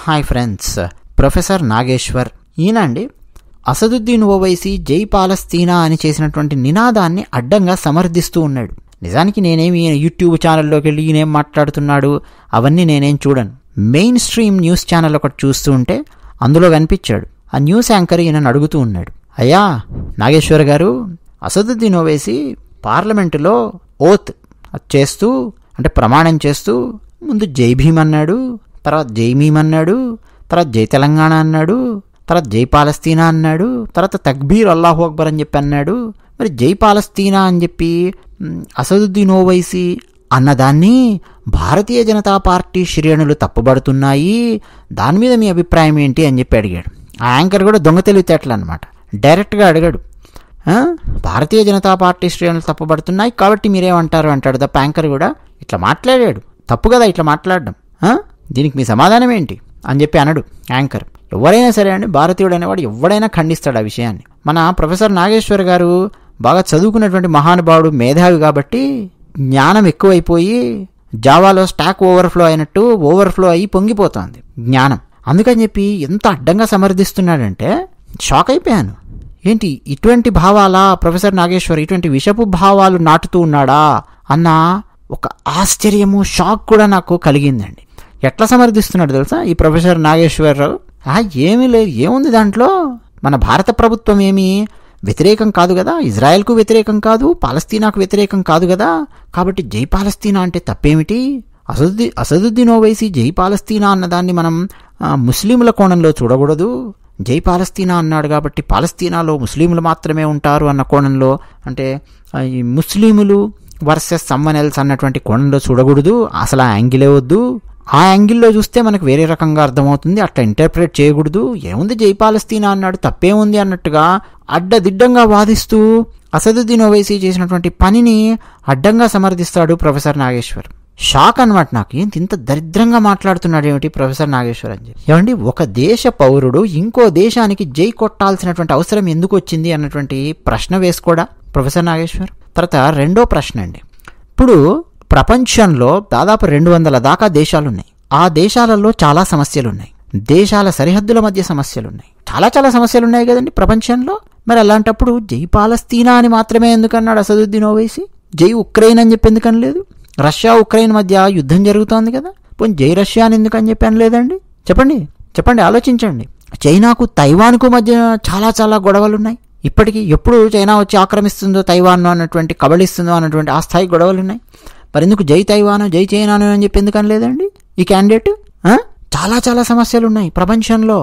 Hi friends, professor Nageshwar. ఈయనండి అసదుద్దీన్ ఓవైసీ జై పాలస్తీనా అని చేసినటువంటి నినాదాన్ని అడ్డంగా సమర్థిస్తూ ఉన్నాడు. నిజానికి నేనేమి యూట్యూబ్ ఛానల్లోకి వెళ్ళి ఈయనేం మాట్లాడుతున్నాడు అవన్నీ నేనేం చూడను. మెయిన్ స్ట్రీమ్ న్యూస్ ఛానల్ ఒకటి చూస్తూ ఉంటే అందులో కనిపించాడు. ఆ న్యూస్ యాంకర్ ఈయనను అడుగుతూ ఉన్నాడు, అయ్యా నాగేశ్వర్ గారు, అసదుద్దీన్ ఓవైసీ పార్లమెంటులో ఓత్ చేస్తూ అంటే ప్రమాణం చేస్తూ ముందు జై భీమ్ అన్నాడు, తర్వాత జై మీమ్ అన్నాడు, తర్వాత జై తెలంగాణ అన్నాడు, తర్వాత జై పాలస్తీనా అన్నాడు, తర్వాత తక్బీర్ అల్లాహు అక్బర్ అని చెప్పి అన్నాడు. మరి జై పాలస్తీనా అని చెప్పి అసదుద్దీన్ ఓవైసీ అన్నదాన్ని భారతీయ జనతా పార్టీ శ్రేణులు తప్పుబడుతున్నాయి, దాని మీద మీ అభిప్రాయం ఏంటి అని చెప్పి అడిగాడు. ఆ యాంకర్ కూడా దొంగ తెలివితేటలు అనమాట. డైరెక్ట్గా అడిగాడు, భారతీయ జనతా పార్టీ శ్రేణులు తప్పుబడుతున్నాయి కాబట్టి మీరేమంటారు అంటాడు. తప్ప యాంకర్ కూడా ఇట్లా మాట్లాడాడు, తప్పు కదా ఇట్లా మాట్లాడడం, దీనికి మీ సమాధానం ఏంటి అని చెప్పి అనడు యాంకర్. ఎవరైనా సరే అండి, భారతీయుడు అనేవాడు ఎవడైనా ఖండిస్తాడు ఆ విషయాన్ని. మన ప్రొఫెసర్ నాగేశ్వర్ గారు బాగా చదువుకున్నటువంటి మహానుభావుడు, మేధావి కాబట్టి జ్ఞానం ఎక్కువైపోయి జావాలో స్టాక్ ఓవర్ఫ్లో అయినట్టు ఓవర్ఫ్లో అయ్యి పొంగిపోతుంది జ్ఞానం. అందుకని చెప్పి ఎంత అడ్డంగా సమర్థిస్తున్నాడంటే షాక్ అయిపోయాను. ఏంటి ఇటువంటి భావాలా ప్రొఫెసర్ నాగేశ్వర్, ఇటువంటి విషపు భావాలు నాటుతూ ఉన్నాడా అన్న ఒక ఆశ్చర్యము, షాక్ కూడా నాకు కలిగిందండి. ఎట్లా సమర్థిస్తున్నాడు తెలుసా ఈ ప్రొఫెసర్ నాగేశ్వరరావు? ఏమీ లేదు, ఏముంది దాంట్లో, మన భారత ప్రభుత్వం ఏమీ వ్యతిరేకం కాదు కదా, ఇజ్రాయెల్కు వ్యతిరేకం కాదు, పాలస్తీనాకు వ్యతిరేకం కాదు కదా, కాబట్టి జై పాలస్తీనా అంటే తప్పేమిటి? అసదుద్దీన్ ఓవైసీ జై పాలస్తీనా అన్నదాన్ని మనం ముస్లింల కోణంలో చూడకూడదు. జై పాలస్తీనా అన్నాడు కాబట్టి పాలస్తీనాలో ముస్లింలు మాత్రమే ఉంటారు అన్న కోణంలో, అంటే ఈ ముస్లింలు వర్సెస్ సమ్మన్ ఎల్స్ అన్నటువంటి కోణంలో చూడకూడదు. అసలు ఆ యాంగిలే వద్దు. ఆ యాంగిల్లో చూస్తే మనకు వేరే రకంగా అర్థమవుతుంది, అట్లా ఇంటర్ప్రిట్ చేయకూడదు. ఏముంది జై పాలస్తీనా అన్నాడు తప్పేముంది అన్నట్టుగా అడ్డదిడ్డంగా వాదిస్తూ అసదుద్దీన్ ఓవైసీ చేసినటువంటి పనిని అడ్డంగా సమర్థిస్తాడు ప్రొఫెసర్ నాగేశ్వర్. షాక్ అనమాట నాకు, ఏంటి ఇంత దరిద్రంగా మాట్లాడుతున్నాడు ఏమిటి ప్రొఫెసర్ నాగేశ్వర్ అని చెప్పి. ఏమండి, ఒక దేశ పౌరుడు ఇంకో దేశానికి జై కొట్టాల్సినటువంటి అవసరం ఎందుకు వచ్చింది అన్నటువంటి ప్రశ్న వేసుకోడా ప్రొఫెసర్ నాగేశ్వర్. తర్వాత రెండో ప్రశ్న అండి, ఇప్పుడు ప్రపంచంలో దాదాపు 200 దాకా దేశాలున్నాయి. ఆ దేశాలలో చాలా సమస్యలున్నాయి, దేశాల సరిహద్దుల మధ్య సమస్యలున్నాయి, చాలా సమస్యలు ఉన్నాయి కదండి ప్రపంచంలో. మరి అలాంటప్పుడు జై పాలస్తీనా అని మాత్రమే ఎందుకన్నాడు అసదుద్దీన్ ఓవైసీ? జై ఉక్రెయిన్ అని చెప్పి ఎందుకని లేదు? రష్యా ఉక్రెయిన్ మధ్య యుద్ధం జరుగుతోంది కదా, పోనీ జై రష్యా అని ఎందుకని చెప్పి అనలేదండి? చెప్పండి, ఆలోచించండి. చైనాకు తైవాన్కు మధ్య చాలా గొడవలున్నాయి ఇప్పటికీ. ఎప్పుడు చైనా వచ్చి ఆక్రమిస్తుందో తైవాన్ అన్నటువంటి, కబళిస్తుందో అన్నటువంటి ఆ స్థాయి గొడవలున్నాయి. మరి ఎందుకు జై తైవాను జై చైనాను అని చెప్పి ఎందుకని లేదండి ఈ క్యాండిడేట్? చాలా సమస్యలు ఉన్నాయి ప్రపంచంలో.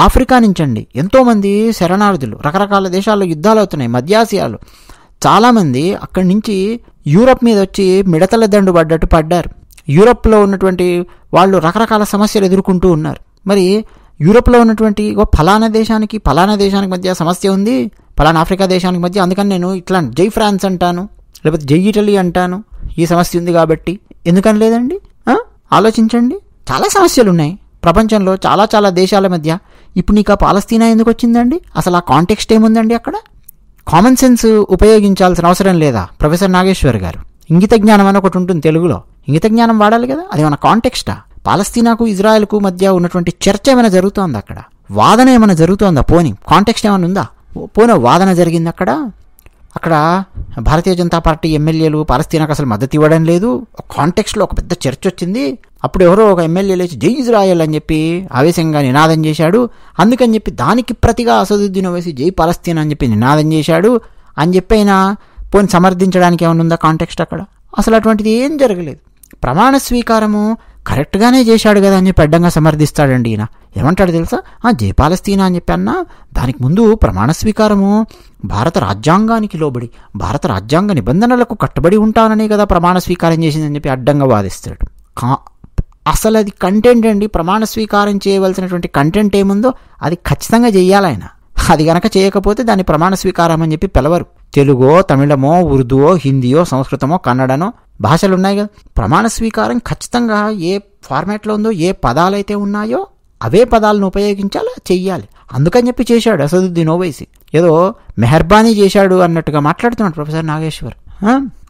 ఆఫ్రికా నుంచండి ఎంతోమంది శరణార్థులు, రకరకాల దేశాల్లో యుద్ధాలు అవుతున్నాయి, మధ్యాసియాలు చాలామంది అక్కడి నుంచి యూరప్ మీద వచ్చి మిడతల దండు పడ్డట్టు పడ్డారు. యూరప్లో ఉన్నటువంటి వాళ్ళు రకరకాల సమస్యలు ఎదుర్కొంటూ ఉన్నారు. మరి యూరప్లో ఉన్నటువంటి ఫలానా దేశానికి మధ్య సమస్య ఉంది, ఫలానా ఆఫ్రికా దేశానికి మధ్య, అందుకని నేను ఇట్లా జై ఫ్రాన్స్ అంటాను, లేకపోతే జై ఇటలీ అంటాను, ఈ సమస్య ఉంది కాబట్టి. ఎందుకని లేదండి? ఆలోచించండి, చాలా సమస్యలు ఉన్నాయి ప్రపంచంలో, చాలా దేశాల మధ్య. ఇప్పుడు నీకు ఆ పాలస్తీనా ఎందుకు వచ్చిందండి? అసలు ఆ కాంటెక్స్ట్ ఏముందండి అక్కడ? కామన్ సెన్స్ ఉపయోగించాల్సిన అవసరం లేదా ప్రొఫెసర్ నాగేశ్వర్ గారు? ఇంగిత జ్ఞానం అని ఒకటి ఉంటుంది తెలుగులో, ఇంగిత జ్ఞానం వాడాలి కదా. అది మన కాంటెక్స్టా? పాలస్తీనాకు ఇజ్రాయెల్కు మధ్య ఉన్నటువంటి చర్చ ఏమైనా జరుగుతోందా అక్కడ? వాదన ఏమైనా జరుగుతోందా? పోనీ కాంటెక్స్ట్ ఏమైనా ఉందా? పోనీ వాదన జరిగింది అక్కడ భారతీయ జనతా పార్టీ ఎమ్మెల్యేలు పాలస్తీనాకు అసలు మద్దతు ఇవ్వడం లేదు. కాంటెక్స్ట్లో ఒక పెద్ద చర్చ వచ్చింది. అప్పుడు ఎవరో ఒక ఎమ్మెల్యే లేచి జై ఇజ్రాయెల్ అని చెప్పి ఆవేశంగా నినాదం చేశాడు. అందుకని చెప్పి దానికి ప్రతిగా అసదుద్దీన్ ఓవైసీ జై పాలస్తీనా అని చెప్పి నినాదం చేశాడు అని చెప్పి అయినా పోనీ సమర్థించడానికి ఏమైనా ఉందా కాంటెక్స్ట్ అక్కడ? అసలు అటువంటిది ఏం జరగలేదు. ప్రమాణ స్వీకారము కరెక్ట్గానే చేశాడు కదా అని చెప్పి అడ్డంగా సమర్థిస్తాడండి ఈయన. ఏమంటాడు తెలుసా? జై పాలస్తీనా అని చెప్పి అన్నా దానికి ముందు ప్రమాణ స్వీకారము భారత రాజ్యాంగానికి లోబడి, భారత రాజ్యాంగ నిబంధనలకు కట్టుబడి ఉంటాననే కదా ప్రమాణ స్వీకారం చేసిందని చెప్పి అడ్డంగా వాదిస్తాడు. అసలు అది కంటెంట్ అండి. ప్రమాణ స్వీకారం చేయవలసినటువంటి కంటెంట్ ఏముందో అది ఖచ్చితంగా చెయ్యాలి ఆయన. అది గనక చేయకపోతే దాన్ని ప్రమాణ స్వీకారం అని చెప్పి పిలవరు. తెలుగో, తమిళమో, ఉర్దూవో, హిందీయో, సంస్కృతమో, కన్నడనో భాషలు ఉన్నాయి కదా. ప్రమాణ స్వీకారం ఖచ్చితంగా ఏ ఫార్మాట్లో ఉందో, ఏ పదాలైతే ఉన్నాయో అవే పదాలను ఉపయోగించాలి, చెయ్యాలి. అందుకని చెప్పి చేశాడు అసదుద్దీన్ ఓవైసీ. ఏదో మెహర్బానీ చేశాడు అన్నట్టుగా మాట్లాడుతున్నాడు ప్రొఫెసర్ నాగేశ్వర్.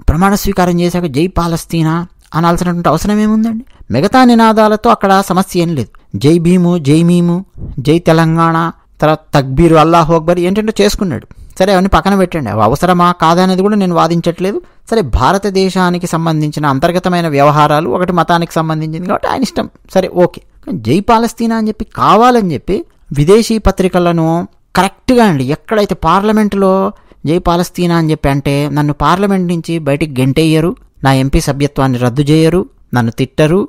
ప్రమాణ స్వీకారం చేశాక జై పాలస్తీనా అనాల్సినటువంటి అవసరం ఏముందండి? మిగతా నినాదాలతో అక్కడ సమస్య ఏం లేదు. జై భీము, జై మీము, జై తెలంగాణ, తర్వాత తక్బీరు, అల్లాహు అక్బర్ ఏంటంటే చేసుకున్నాడు. సరే అవన్నీ పక్కన పెట్టండి, అవి అవసరమా కాదా అనేది కూడా నేను వాదించట్లేదు. సరే భారతదేశానికి సంబంధించిన అంతర్గతమైన వ్యవహారాలు, ఒకటి మతానికి సంబంధించింది కాబట్టి ఆయన ఇష్టం, సరే ఓకే. జై పాలస్తీనా అని చెప్పి కావాలని చెప్పి విదేశీ పత్రికలను కరెక్ట్గా అండి ఎక్కడైతే పార్లమెంటులో జై పాలస్తీనా అని చెప్పి అంటే నన్ను పార్లమెంట్ నుంచి బయటికి గెంటేయరు, నా ఎంపీ సభ్యత్వాన్ని రద్దు చేయరు, నన్ను తిట్టరు,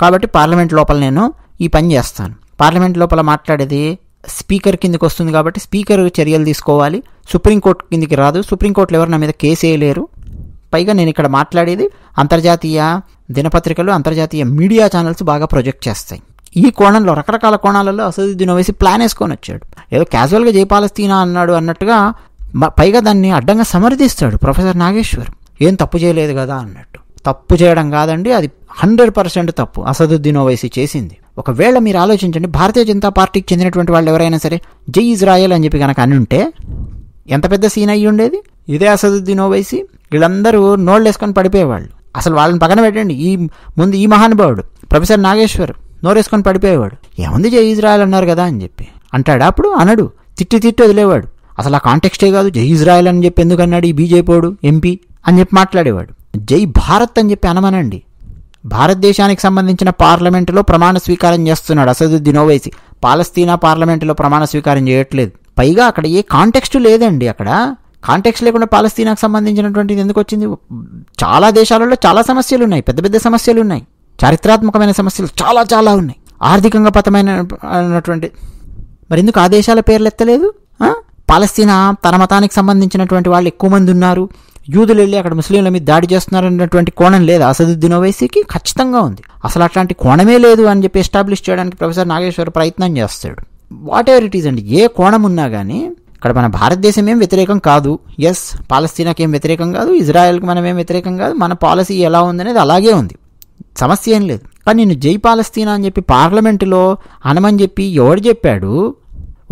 కాబట్టి పార్లమెంట్ లోపల నేను ఈ పని చేస్తాను. పార్లమెంట్ లోపల మాట్లాడేది స్పీకర్ కిందకి వస్తుంది కాబట్టి స్పీకర్ చర్యలు తీసుకోవాలి, సుప్రీంకోర్టు కిందికి రాదు, సుప్రీంకోర్టులో ఎవరు నా మీద కేసు వేయలేరు. పైగా నేను ఇక్కడ మాట్లాడేది అంతర్జాతీయ దినపత్రికలు, అంతర్జాతీయ మీడియా ఛానల్స్ బాగా ప్రొజెక్ట్ చేస్తాయి. ఈ కోణంలో రకరకాల కోణాలలో అసదుద్దీన్ ఓవైసీ ప్లాన్ వేసుకొని వచ్చాడు. ఏదో క్యాజువల్గా జై పాలస్తీనా అన్నాడు అన్నట్టుగా, పైగా దాన్ని అడ్డంగా సమర్థిస్తాడు ప్రొఫెసర్ నాగేశ్వర్. ఏం తప్పు చేయలేదు కదా అన్నట్టు. తప్పు చేయడం కాదండి, అది 100% తప్పు అసదుద్దీన్ ఓవైసీ చేసింది. ఒకవేళ మీరు ఆలోచించండి, భారతీయ జనతా పార్టీకి చెందినటువంటి వాళ్ళు ఎవరైనా సరే జై ఇజ్రాయెల్ అని చెప్పి కనుక అని ఉంటే ఎంత పెద్ద సీన్ అయ్యి ఉండేది. ఇదే అసదుద్దీన్ ఓవైసీ వీళ్ళందరూ నోళ్ళు వేసుకొని పడిపోయేవాళ్ళు. అసలు వాళ్ళని పక్కన పెట్టండి, ముందు ఈ మహానుభావుడు ప్రొఫెసర్ నాగేశ్వర్ నోరేసుకొని పడిపోయేవాడు. ఏముంది జై ఇజ్రాయెల్ అన్నారు కదా అని చెప్పి అంటాడు. అప్పుడు అనడు, తిట్టి వదిలేవాడు. అసలు ఆ కాంటెక్స్టే కాదు, జై ఇజ్రాయెల్ అని చెప్పి ఎందుకు అన్నాడు ఈ బీజేపీడు ఎంపీ అని చెప్పి మాట్లాడేవాడు. జై భారత్ అని చెప్పి అనమనండి. భారతదేశానికి సంబంధించిన పార్లమెంటులో ప్రమాణ స్వీకారం చేస్తున్నాడు అసదుద్దీన్ ఓవైసీ. పాలస్తీనా పార్లమెంటులో ప్రమాణ స్వీకారం చేయట్లేదు. పైగా అక్కడ ఏ కాంటెక్స్ట్ లేదండి. అక్కడ కాంటెక్స్ట్ లేకుండా పాలస్తీనాకు సంబంధించినటువంటిది ఎందుకు వచ్చింది? చాలా దేశాలలో చాలా సమస్యలు ఉన్నాయి, పెద్ద పెద్ద సమస్యలు ఉన్నాయి, చారిత్రాత్మకమైన సమస్యలు చాలా చాలా ఉన్నాయి, ఆర్థికంగా పతమైనటువంటి. మరి ఎందుకు ఆ దేశాల పేర్లు ఎత్తలేదు? పాలస్తీనా తన మతానికి సంబంధించినటువంటి వాళ్ళు ఎక్కువ మంది ఉన్నారు, యూదులు వెళ్ళి అక్కడ ముస్లింల మీద దాడి చేస్తున్నారు అన్నటువంటి కోణం లేదా అసదుద్దీన్ ఓవైసీకి? ఖచ్చితంగా ఉంది. అసలు అట్లాంటి కోణమే లేదు అని చెప్పి ఎస్టాబ్లిష్ చేయడానికి ప్రొఫెసర్ నాగేశ్వర్ ప్రయత్నం చేస్తాడు. వాట్ ఎవర్ ఇట్ ఈస్ అండి, ఏ కోణం ఉన్నా కానీ ఇక్కడ మన భారతదేశం ఏం వ్యతిరేకం కాదు. ఎస్, పాలస్తీనాకి ఏం వ్యతిరేకం కాదు, ఇజ్రాయెల్కి మనం ఏం వ్యతిరేకం కాదు. మన పాలసీ ఎలా ఉందనేది అలాగే ఉంది, సమస్య ఏం లేదు. కానీ నేను జై పాలస్తీనా అని చెప్పి పార్లమెంటులో అనమని చెప్పి ఎవడు చెప్పాడు?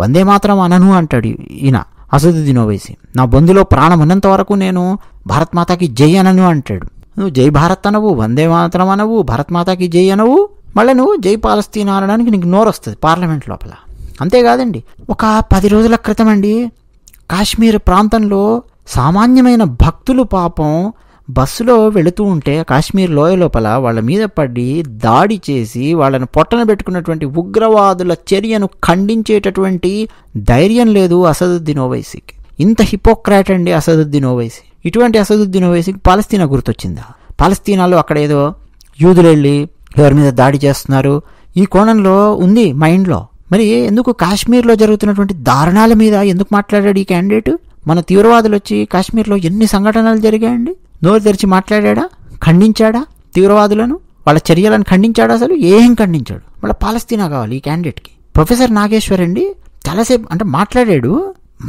వందే మాత్రం అనను అంటాడు ఈయన అసదుద్దీన్ ఓవైసీ. నా బొందులో ప్రాణం ఉన్నంత వరకు నేను భారత్ మాతాకి జై అనను అంటాడు. నువ్వు జై భారత్ అనవు, వందే మాత్రం అనవు, భారత్ మాతాకి జై అనవు, మళ్ళీ నువ్వు జై పాలస్తీనా అనడానికి నీకు నోరు వస్తుంది పార్లమెంట్ లోపల. అంతేకాదండి, ఒక 10 రోజుల క్రితం అండి కాశ్మీర్ ప్రాంతంలో సామాన్యమైన భక్తులు పాపం బస్సులో వెళుతూ ఉంటే కాశ్మీర్ లోయ లోపల వాళ్ళ మీద పడి దాడి చేసి వాళ్ళను పొట్టన పెట్టుకున్నటువంటి ఉగ్రవాదుల చర్యను ఖండించేటటువంటి ధైర్యం లేదు అసదుద్దీన్ ఓవైసీకి. ఇంత హిపోక్రాట్ అండి అసదుద్దీన్ ఓవైసీ. ఇటువంటి అసదుద్దీన్ ఓవైసీకి పాలస్తీనా గుర్తొచ్చిందా? పాలస్తీనాలో అక్కడ ఏదో యూదులు వెళ్ళి ఎవరి మీద దాడి చేస్తున్నారు ఈ కోణంలో ఉంది మైండ్లో. మరి ఎందుకు కాశ్మీర్లో జరుగుతున్నటువంటి దారుణాల మీద ఎందుకు మాట్లాడాడు ఈ క్యాండిడేట్? మన తీవ్రవాదులు వచ్చి కాశ్మీర్లో ఎన్ని సంఘటనలు జరిగాయండి? నోరు తెరిచి మాట్లాడా? ఖండించాడా? తీవ్రవాదులను వాళ్ళ చర్యలను ఖండించాడా? అసలు ఏం ఖండించాడు? మళ్ళీ పాలస్తీనా కావాలి ఈ క్యాండిడేట్కి. ప్రొఫెసర్ నాగేశ్వర్ అండి చాలాసేపు అంటే మాట్లాడాడు.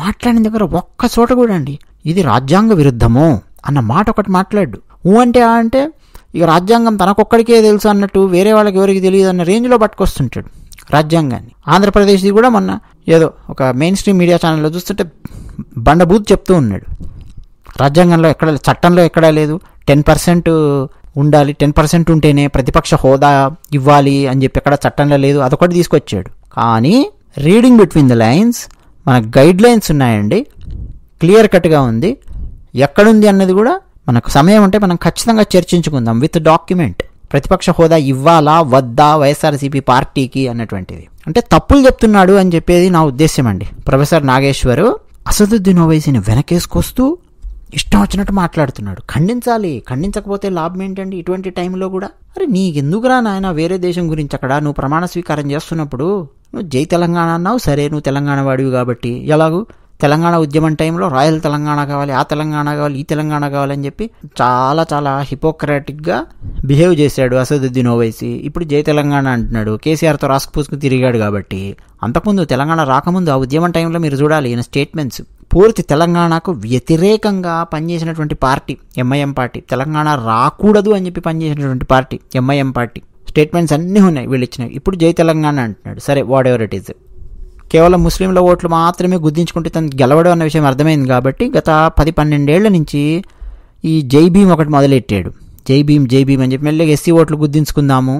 మాట్లాడిన దగ్గర ఒక్క చోట కూడా అండి ఇది రాజ్యాంగ విరుద్ధము అన్న మాట ఒకటి మాట్లాడు. అంటే అంటే ఇక రాజ్యాంగం తనకొక్కడికే తెలుసు అన్నట్టు వేరే వాళ్ళకి ఎవరికి తెలియదు అన్న రేంజ్లో పట్టుకొస్తుంటాడు రాజ్యాంగాన్ని. ఆంధ్రప్రదేశ్ది కూడా మొన్న ఏదో ఒక మెయిన్ స్ట్రీమ్ మీడియా ఛానల్లో చూస్తుంటే బండబూత్ చెప్తూ ఉన్నాడు. రాజ్యాంగంలో ఎక్కడ, చట్టంలో ఎక్కడా లేదు 10% ఉండాలి, 10% ఉంటేనే ప్రతిపక్ష హోదా ఇవ్వాలి అని చెప్పి ఎక్కడ చట్టంలో లేదు. అదొకటి తీసుకొచ్చాడు. కానీ రీడింగ్ బిట్వీన్ ద లైన్స్ మన గైడ్ లైన్స్ ఉన్నాయండి, క్లియర్ కట్గా ఉంది. ఎక్కడుంది అన్నది కూడా మనకు సమయం ఉంటే మనం ఖచ్చితంగా చర్చించుకుందాం విత్ డాక్యుమెంట్. ప్రతిపక్ష హోదా ఇవ్వాలా వద్దా వైఎస్ఆర్సీపీ పార్టీకి అన్నటువంటిది. అంటే తప్పులు చెప్తున్నాడు అని చెప్పేది నా ఉద్దేశం అండి. ప్రొఫెసర్ నాగేశ్వర్ అసదుద్దీన్ ఓవైసీని వెనకేసుకొస్తూ ఇష్టం వచ్చినట్టు మాట్లాడుతున్నాడు. ఖండించాలి, ఖండించకపోతే లాభం ఏంటండి ఇటువంటి టైంలో కూడా? అరే నీకెందుకురా నాయన వేరే దేశం గురించి అక్కడ నువ్వు ప్రమాణ స్వీకారం చేస్తున్నప్పుడు నువ్వు జై తెలంగాణ అన్నావు, సరే నువ్వు తెలంగాణ వాడివి కాబట్టి ఎలాగూ తెలంగాణ ఉద్యమం టైంలో రాయల్ తెలంగాణ కావాలి, ఆ తెలంగాణ కావాలి, ఈ తెలంగాణ కావాలని చెప్పి చాలా చాలా హిపోక్రాటిక్గా బిహేవ్ చేశాడు అసదుద్దీన్ ఓవైసీ. ఇప్పుడు జై తెలంగాణ అంటున్నాడు. కేసీఆర్తో రాసుకుపూసుకు తిరిగాడు కాబట్టి. అంతకుముందు తెలంగాణ రాకముందు ఆ ఉద్యమం టైంలో మీరు చూడాలి ఈయన స్టేట్మెంట్స్. పూర్తి తెలంగాణకు వ్యతిరేకంగా పనిచేసినటువంటి పార్టీ ఎంఐఎం పార్టీ. తెలంగాణ రాకూడదు అని చెప్పి పనిచేసినటువంటి పార్టీ ఎంఐఎం పార్టీ. స్టేట్మెంట్స్ అన్నీ ఉన్నాయి వీళ్ళు ఇచ్చినవి. ఇప్పుడు జై తెలంగాణ అంటున్నాడు. సరే వాట్ ఎవర్ ఇట్ ఈజ్. కేవలం ముస్లింల ఓట్లు మాత్రమే గుద్దించుకుంటే తను గెలవడం అన్న విషయం అర్థమైంది కాబట్టి గత 10-12 ఏళ్ల నుంచి ఈ జై భీమ్ ఒకటి మొదలెట్టాడు. జై భీమ్ అని చెప్పి మెల్లగా ఎస్సీ ఓట్లు గుద్దించుకుందాము,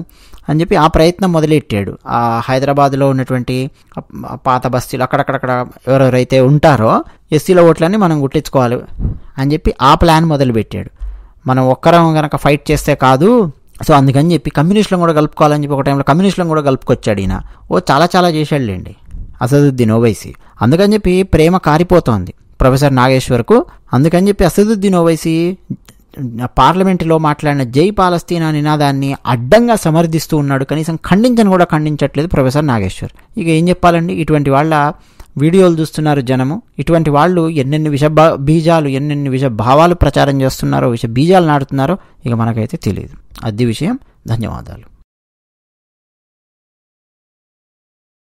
అని చెప్పి ఆ ప్రయత్నం మొదలెట్టాడు. ఆ హైదరాబాద్లో ఉన్నటువంటి పాత బస్తీలు అక్కడక్కడక్కడ ఎవరెవరైతే ఉంటారో ఎస్సీల ఓట్లన్నీ మనం గుట్టించుకోవాలి అని చెప్పి ఆ ప్లాన్ మొదలుపెట్టాడు. మనం ఒక్కరం కనుక ఫైట్ చేస్తే కాదు, సో అందుకని చెప్పి కమ్యూనిస్టులను కూడా కలుపుకోవాలని చెప్పి ఒక టైంలో కమ్యూనిస్టులను కూడా కలుపుకొచ్చాడు ఈయన. చాలా చేశాడులేండి అసదుద్దీన్ ఓవైసీ. అందుకని చెప్పి ప్రేమ కారిపోతోంది ప్రొఫెసర్ నాగేశ్వర్కు. అందుకని చెప్పి అసదుద్దీన్ ఓవైసీ పార్లమెంటులో మాట్లాడిన జై పాలస్తీనా నినాదాన్ని అడ్డంగా సమర్థిస్తూ ఉన్నాడు. కనీసం ఖండించట్లేదు ప్రొఫెసర్ నాగేశ్వర్. ఇక ఏం చెప్పాలండి, ఇటువంటి వాళ్ళ వీడియోలు చూస్తున్నారు జనము. ఇటువంటి వాళ్ళు ఎన్నెన్ని విష భావాలు ప్రచారం చేస్తున్నారో, విష బీజాలు నాటుతున్నారో ఇక మనకైతే తెలియదు. అది విషయం. ధన్యవాదాలు.